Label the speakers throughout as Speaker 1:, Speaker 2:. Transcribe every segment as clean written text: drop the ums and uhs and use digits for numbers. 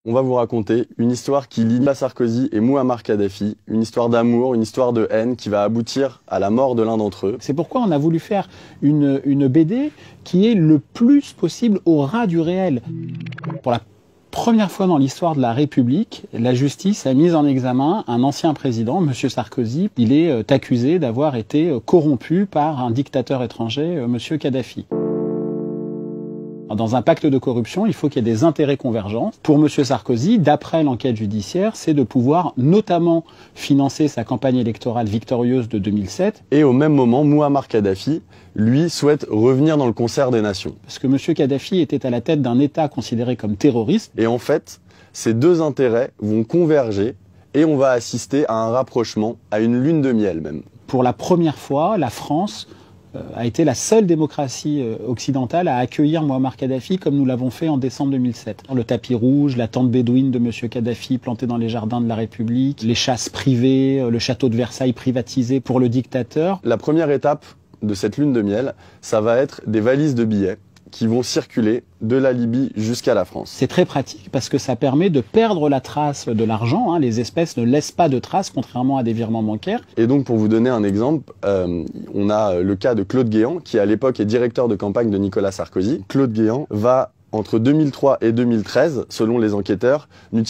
Speaker 1: On va vous raconter une histoire qui lie Nicolas Sarkozy et Mouammar Kadhafi, une histoire d'amour, une histoire de haine qui va aboutir à la mort de l'un d'entre eux.
Speaker 2: C'est pourquoi on a voulu faire une BD qui est le plus possible au ras du réel. Pour la première fois dans l'histoire de la République, la justice a mis en examen un ancien président, M. Sarkozy. Il est accusé d'avoir été corrompu par un dictateur étranger, M. Kadhafi. Dans un pacte de corruption, il faut qu'il y ait des intérêts convergents. Pour M. Sarkozy, d'après l'enquête judiciaire, c'est de pouvoir notamment financer sa campagne électorale victorieuse de 2007.
Speaker 1: Et au même moment, Mouammar Kadhafi, lui, souhaite revenir dans le concert des nations.
Speaker 2: Parce que M. Kadhafi était à la tête d'un État considéré comme terroriste.
Speaker 1: Et en fait, ces deux intérêts vont converger et on va assister à un rapprochement, à une lune de miel même.
Speaker 2: Pour la première fois, la France a été la seule démocratie occidentale à accueillir Mouammar Kadhafi comme nous l'avons fait en décembre 2007. Le tapis rouge, la tente bédouine de M. Kadhafi plantée dans les jardins de la République, les chasses privées, le château de Versailles privatisé pour le dictateur.
Speaker 1: La première étape de cette lune de miel, ça va être des valises de billets qui vont circuler de la Libye jusqu'à la France.
Speaker 2: C'est très pratique parce que ça permet de perdre la trace de l'argent. Les espèces ne laissent pas de traces, contrairement à des virements bancaires.
Speaker 1: Et donc, pour vous donner un exemple, on a le cas de Claude Guéant, qui à l'époque est directeur de campagne de Nicolas Sarkozy. Claude Guéant va, entre 2003 et 2013, selon les enquêteurs, ne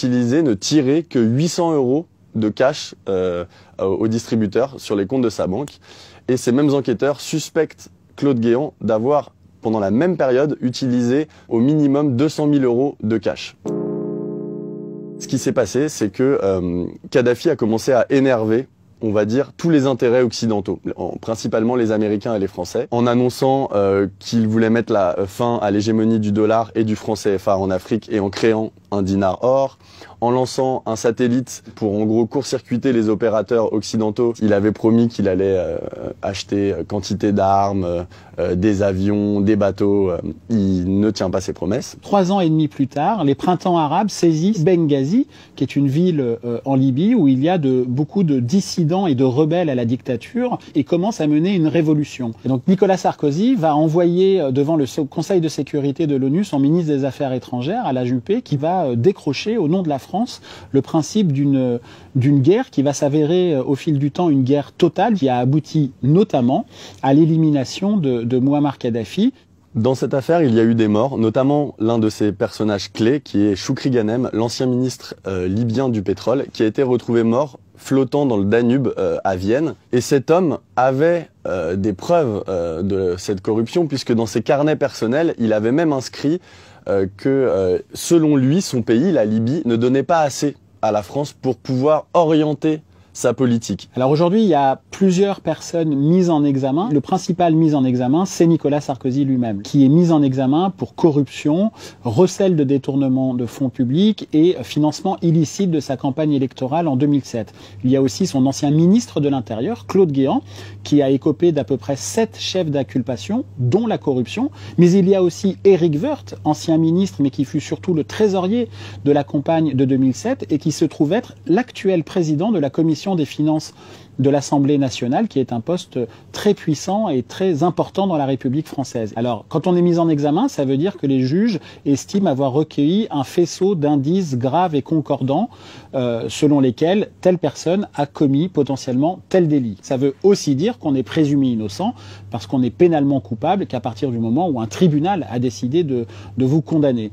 Speaker 1: tirer que 800 € de cash aux distributeurs sur les comptes de sa banque. Et ces mêmes enquêteurs suspectent Claude Guéant d'avoir, pendant la même période, utilisé au minimum 200 000 € de cash. Ce qui s'est passé, c'est que Kadhafi a commencé à énerver, on va dire, tous les intérêts occidentaux, principalement les Américains et les Français, en annonçant qu'il voulait mettre la fin à l'hégémonie du dollar et du franc CFA en Afrique et en créant un dinar or, en lançant un satellite pour en gros court-circuiter les opérateurs occidentaux. Il avait promis qu'il allait acheter quantité d'armes, des avions, des bateaux. Il ne tient pas ses promesses.
Speaker 2: 3 ans et demi plus tard, les printemps arabes saisissent Benghazi, qui est une ville en Libye où il y a beaucoup de dissidents et de rebelles à la dictature et commence à mener une révolution. Et donc Nicolas Sarkozy va envoyer devant le Conseil de sécurité de l'ONU son ministre des Affaires étrangères, Alain Juppé, qui va décrocher au nom de la France le principe d'une guerre qui va s'avérer au fil du temps une guerre totale qui a abouti notamment à l'élimination de Mouammar Kadhafi.
Speaker 1: Dans cette affaire, il y a eu des morts, notamment l'un de ses personnages clés qui est Choukri Ghanem, l'ancien ministre libyen du pétrole, qui a été retrouvé mort flottant dans le Danube à Vienne. Et cet homme avait des preuves de cette corruption puisque dans ses carnets personnels, il avait même inscrit que selon lui, son pays, la Libye, ne donnait pas assez à la France pour pouvoir orienter sa politique.
Speaker 2: Alors aujourd'hui, il y a plusieurs personnes mises en examen. Le principal mis en examen, c'est Nicolas Sarkozy lui-même, qui est mis en examen pour corruption, recel de détournement de fonds publics et financement illicite de sa campagne électorale en 2007. Il y a aussi son ancien ministre de l'Intérieur, Claude Guéant, qui a écopé d'à peu près 7 chefs d'inculpation, dont la corruption. Mais il y a aussi Éric Woerth, ancien ministre, mais qui fut surtout le trésorier de la campagne de 2007 et qui se trouve être l'actuel président de la commission des finances de l'Assemblée nationale, qui est un poste très puissant et très important dans la République française. Alors, quand on est mis en examen, ça veut dire que les juges estiment avoir recueilli un faisceau d'indices graves et concordants selon lesquels telle personne a commis potentiellement tel délit. Ça veut aussi dire qu'on est présumé innocent parce qu'on est pénalement coupable qu'à partir du moment où un tribunal a décidé de vous condamner.